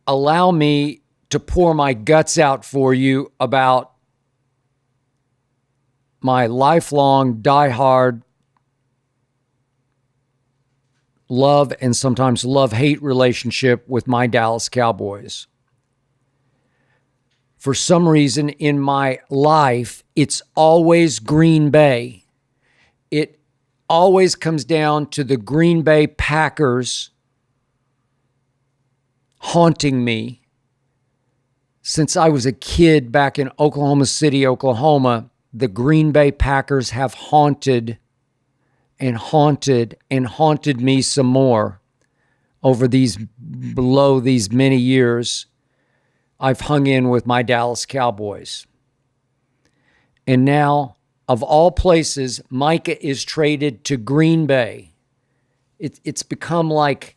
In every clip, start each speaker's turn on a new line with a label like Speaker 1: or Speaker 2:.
Speaker 1: allow me to pour my guts out for you about my lifelong, diehard love and sometimes love-hate relationship with my Dallas Cowboys. For some reason in my life, it's always Green Bay. It always comes down to the Green Bay Packers haunting me. Since I was a kid back in Oklahoma City, Oklahoma, the Green Bay Packers have haunted and haunted and haunted me some more over these many years. I've hung in with my Dallas Cowboys. And now, of all places, Micah is traded to Green Bay. It's become like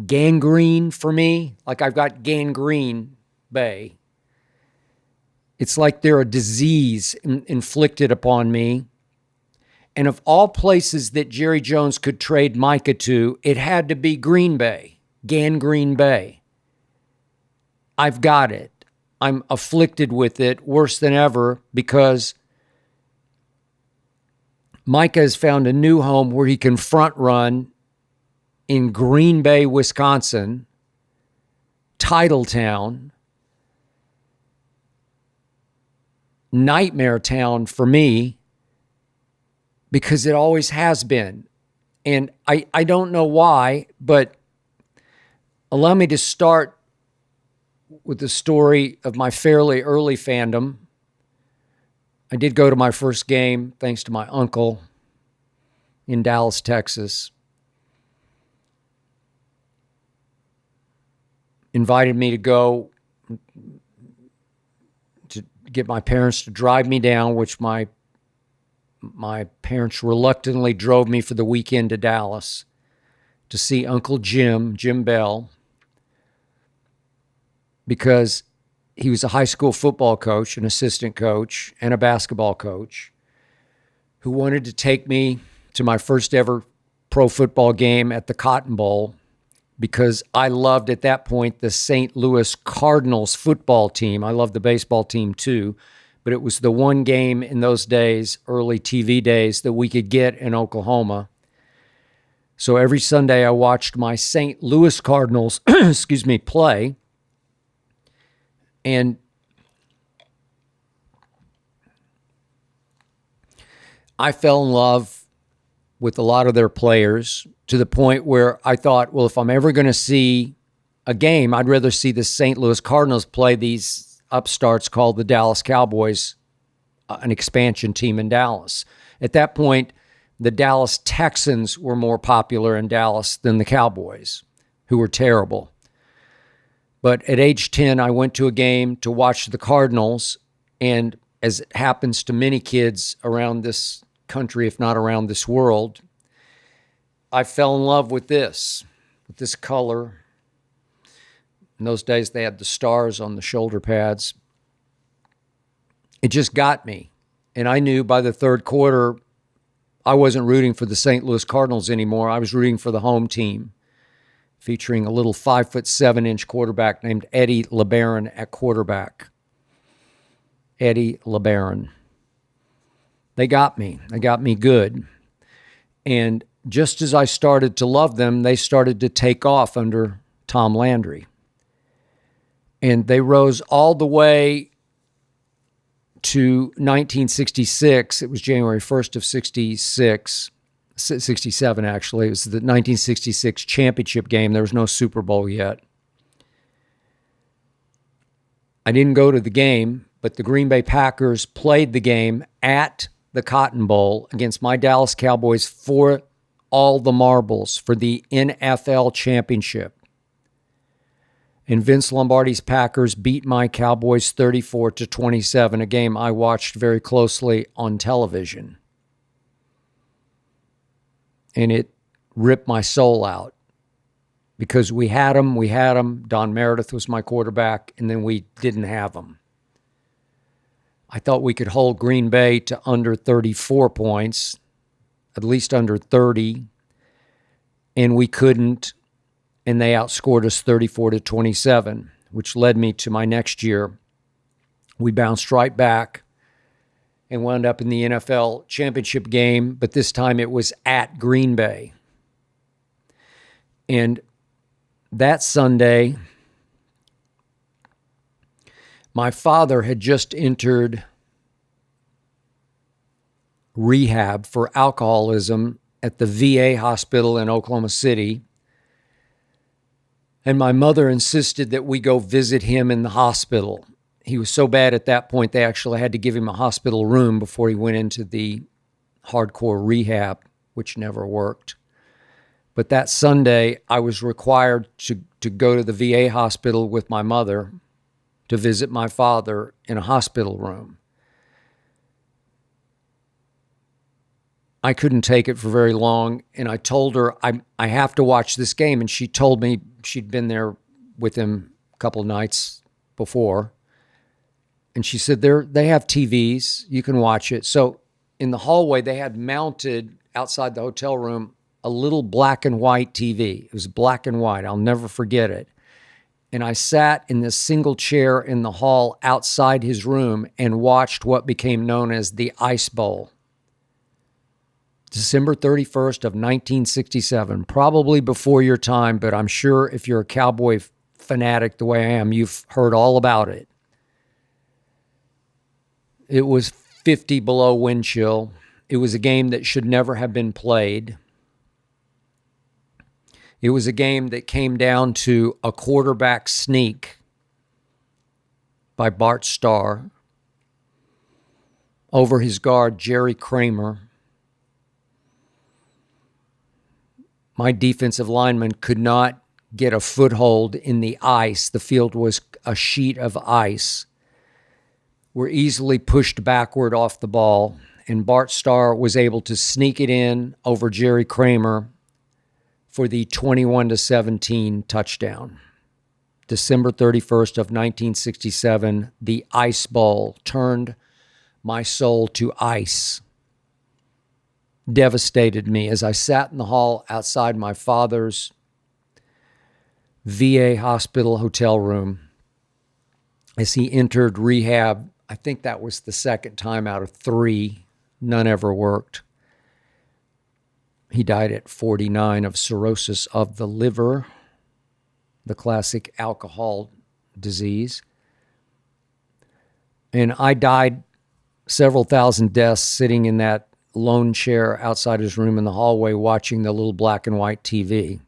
Speaker 1: gangrene for me. Like I've got gangrene Bay. It's like they're a disease inflicted upon me. And of all places that Jerry Jones could trade Micah to, it had to be Green Bay, Gangrene Bay. I've got it. I'm afflicted with it worse than ever because Micah has found a new home where he can front run in Green Bay, Wisconsin, Titletown, nightmare town for me, because it always has been. And I don't know why, but allow me to start with the story of my fairly early fandom. I did go to my first game thanks to my uncle in Dallas, Texas. Invited me to go to get my parents to drive me down, which my parents reluctantly drove me for the weekend to Dallas to see Uncle Jim Bell, because he was a high school football coach, an assistant coach, and a basketball coach who wanted to take me to my first ever pro football game at the Cotton Bowl, because I loved at that point the St. Louis Cardinals football team. I loved the baseball team too, but it was the one game in those days, early TV days, that we could get in Oklahoma. So every Sunday I watched my St. Louis Cardinals, play. And I fell in love with a lot of their players to the point where I thought, well, if I'm ever going to see a game, I'd rather see the St. Louis Cardinals play these upstarts called the Dallas Cowboys, an expansion team in Dallas. At that point, the Dallas Texans were more popular in Dallas than the Cowboys, who were terrible. But at age 10, I went to a game to watch the Cardinals, and as it happens to many kids around this country, if not around this world, I fell in love with this color. In those days, they had the stars on the shoulder pads. It just got me. And I knew by the third quarter, I wasn't rooting for the St. Louis Cardinals anymore. I was rooting for the home team, featuring a little 5'7" quarterback named Eddie LeBaron at quarterback. Eddie LeBaron. They got me. They got me good. And just as I started to love them, they started to take off under Tom Landry. And they rose all the way to 1966. It was January 1st of 67, actually. It was the 1966 championship game. There was no Super Bowl yet. I didn't go to the game, but the Green Bay Packers played the game at the Cotton Bowl against my Dallas Cowboys for all the marbles for the NFL championship. And Vince Lombardi's Packers beat my Cowboys 34-27, a game I watched very closely on television. And it ripped my soul out because we had them. Don Meredith was my quarterback, and then we didn't have them. I thought we could hold Green Bay to under 34 points, at least under 30, and we couldn't. and they outscored us 34-27, which led me to my next year. We bounced right back and wound up in the NFL championship game, but this time it was at Green Bay. And that Sunday, my father had just entered rehab for alcoholism at the VA hospital in Oklahoma City. And my mother insisted that we go visit him in the hospital. He was so bad at that point, they actually had to give him a hospital room before he went into the hardcore rehab, which never worked. But that Sunday, I was required to go to the VA hospital with my mother to visit my father in a hospital room. I couldn't take it for very long, and I told her, I have to watch this game. And she told me she'd been there with him a couple of nights before. And she said, they have TVs. You can watch it. So in the hallway, they had mounted outside the hotel room a little black and white TV. It was black and white. I'll never forget it. And I sat in this single chair in the hall outside his room and watched what became known as the Ice Bowl. December 31st of 1967, probably before your time, but I'm sure if you're a Cowboy fanatic the way I am, you've heard all about it. It was 50 below wind chill. It was a game that should never have been played. It was a game that came down to a quarterback sneak by Bart Starr over his guard, Jerry Kramer. My defensive lineman could not get a foothold in the ice. The field was a sheet of ice. We're easily pushed backward off the ball, and Bart Starr was able to sneak it in over Jerry Kramer for the 21-17 touchdown. December 31st of 1967, the Ice Bowl turned my soul to ice. Devastated me as I sat in the hall outside my father's VA hospital hotel room as he entered rehab. I think that was the second time out of 3. None ever worked. He died at 49 of cirrhosis of the liver, the classic alcohol disease. And I died several thousand deaths sitting in that lone chair outside his room in the hallway watching the little black and white TV.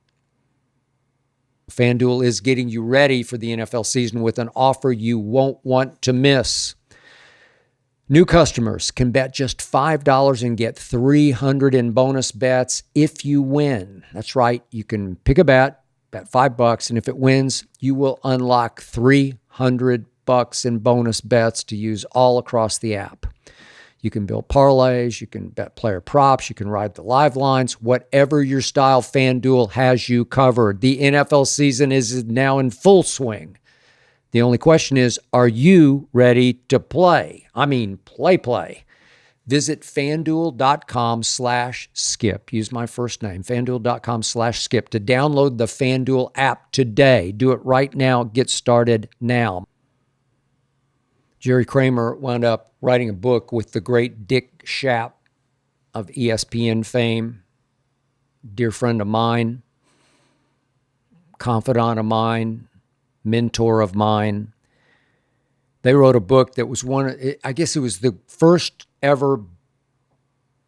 Speaker 1: FanDuel is getting you ready for the NFL season with an offer you won't want to miss. New customers can bet just $5 and get $300 in bonus bets if you win. That's right. You can pick a bet $5, and if it wins, you will unlock $300 in bonus bets to use all across the app. You can build parlays, you can bet player props, you can ride the live lines. Whatever your style, FanDuel has you covered. The NFL season is now in full swing. The only question is, are you ready to play? I mean, play. Visit FanDuel.com/skip. Use my first name, FanDuel.com/skip, to download the FanDuel app today. Do it right now. Get started now. Jerry Kramer wound up writing a book with the great Dick Schaap of ESPN fame, dear friend of mine, confidant of mine, mentor of mine. They wrote a book that was I guess it was the first ever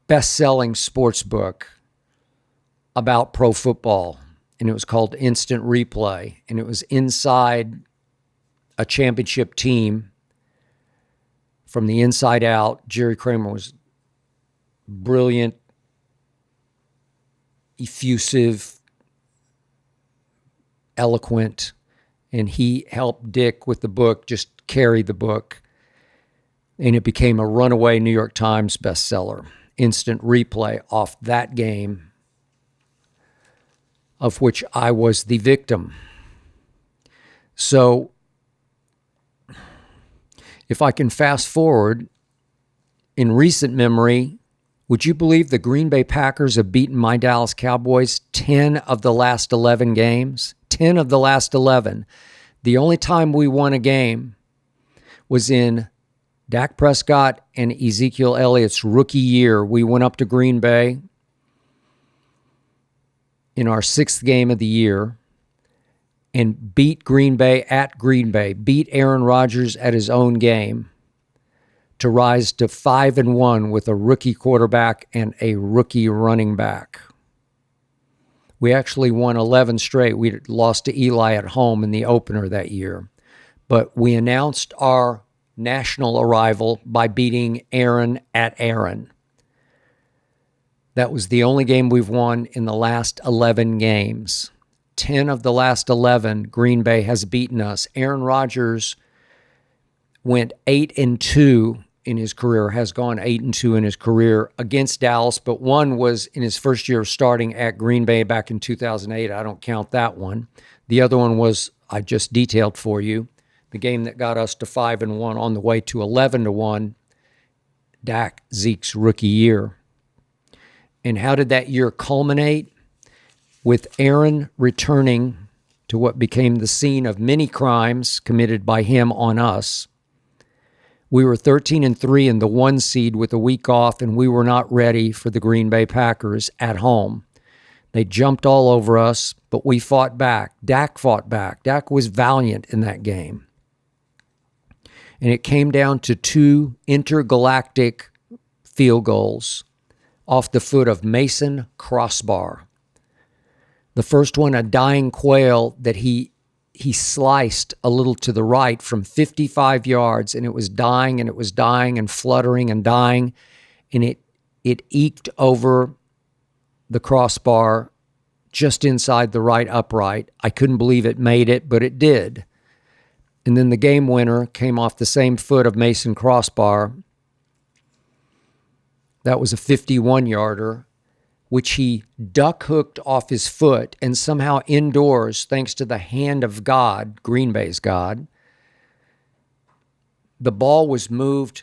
Speaker 1: best-selling sports book about pro football, and it was called Instant Replay, and it was inside a championship team from the inside out. Jerry Kramer was brilliant, effusive, eloquent, and he helped Dick with the book, just carry the book, and it became a runaway New York Times bestseller. Instant Replay, off that game of which I was the victim. So if I can fast forward, in recent memory, Would you believe the Green Bay Packers have beaten my Dallas Cowboys 10 of the last 11 games? 10 of the last 11. The only time we won a game was in Dak Prescott and Ezekiel Elliott's rookie year. We went up to Green Bay in our 6th game of the year and beat Green Bay at Green Bay, beat Aaron Rodgers at his own game to rise to 5-1 with a rookie quarterback and a rookie running back. We actually won 11 straight. We lost to Eli at home in the opener that year. But we announced our national arrival by beating Aaron at Aaron. That was the only game we've won in the last 11 games. 10 of the last 11, Green Bay has beaten us. Aaron Rodgers went 8-2 in his career, has gone 8-2 in his career against Dallas, but one was in his first year of starting at Green Bay back in 2008. I don't count that one. The other one was, I just detailed for you, the game that got us to 5-1 on the way to 11-1, Zeke's rookie year. And how did that year culminate? With Aaron returning to what became the scene of many crimes committed by him on us. We were 13-3 in the 1 seed with a week off, and we were not ready for the Green Bay Packers at home. They jumped all over us, but we fought back. Dak fought back. Dak was valiant in that game. And it came down to 2 intergalactic field goals off the foot of Mason Crossbar. The first one, a dying quail that he sliced a little to the right from 55 yards, and it was dying and fluttering and dying, and it eked over the crossbar just inside the right upright. I couldn't believe it made it, but it did. And then the game winner came off the same foot of Mason Crossbar. That was a 51-yarder, which he duck hooked off his foot, and somehow indoors, thanks to the hand of God, Green Bay's God, the ball was moved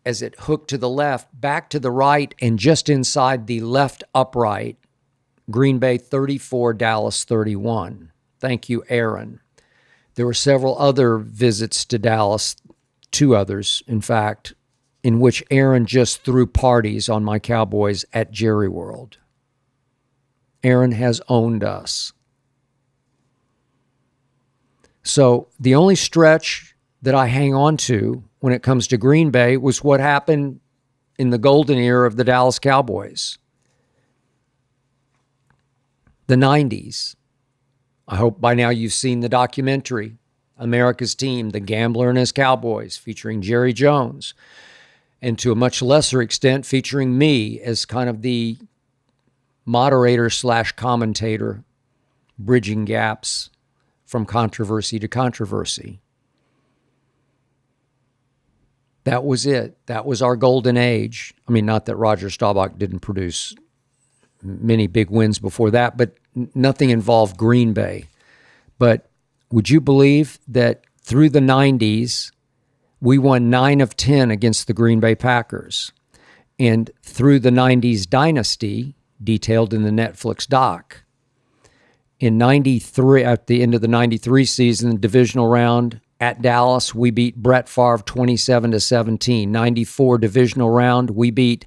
Speaker 1: as it hooked to the left, back to the right, and just inside the left upright. Green Bay 34, Dallas 31. Thank you, Aaron. There were several other visits to Dallas, 2 others, in fact, in which Aaron just threw parties on my Cowboys at Jerry World. Aaron has owned us. So the only stretch that I hang on to when it comes to Green Bay was what happened in the golden era of the Dallas Cowboys. The 90s. I hope by now you've seen the documentary, America's Team, The Gambler and His Cowboys, featuring Jerry Jones, and to a much lesser extent featuring me as kind of the moderator/commentator, bridging gaps from controversy to controversy. That was it. That was our golden age. I mean, not that Roger Staubach didn't produce many big wins before that, but nothing involved Green Bay. But would you believe that through the 90s, we won 9 of 10 against the Green Bay Packers? And through the 90s dynasty, detailed in the Netflix doc, in 93, at the end of the 93 season, divisional round at Dallas, we beat Brett Favre 27-17. 94 divisional round, we beat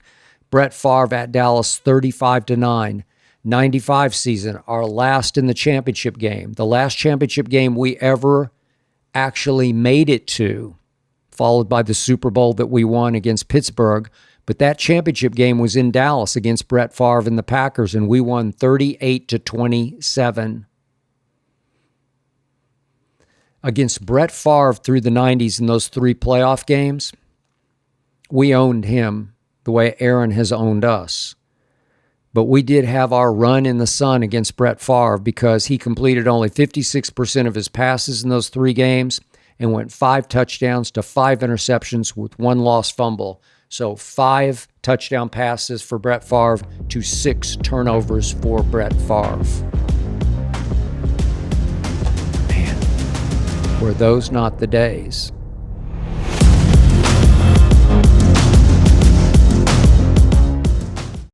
Speaker 1: Brett Favre at Dallas 35-9. 95 season, our last in the championship game, the last championship game we ever actually made it to, followed by the Super Bowl that we won against Pittsburgh. But that championship game was in Dallas against Brett Favre and the Packers, and we won 38-27. Against Brett Favre through the 90s in those 3 playoff games, we owned him the way Aaron has owned us. But we did have our run in the sun against Brett Favre because he completed only 56% of his passes in those 3 games and went 5 touchdowns to 5 interceptions with 1 lost fumble. So 5 touchdown passes for Brett Favre to 6 turnovers for Brett Favre. Man, were those not the days?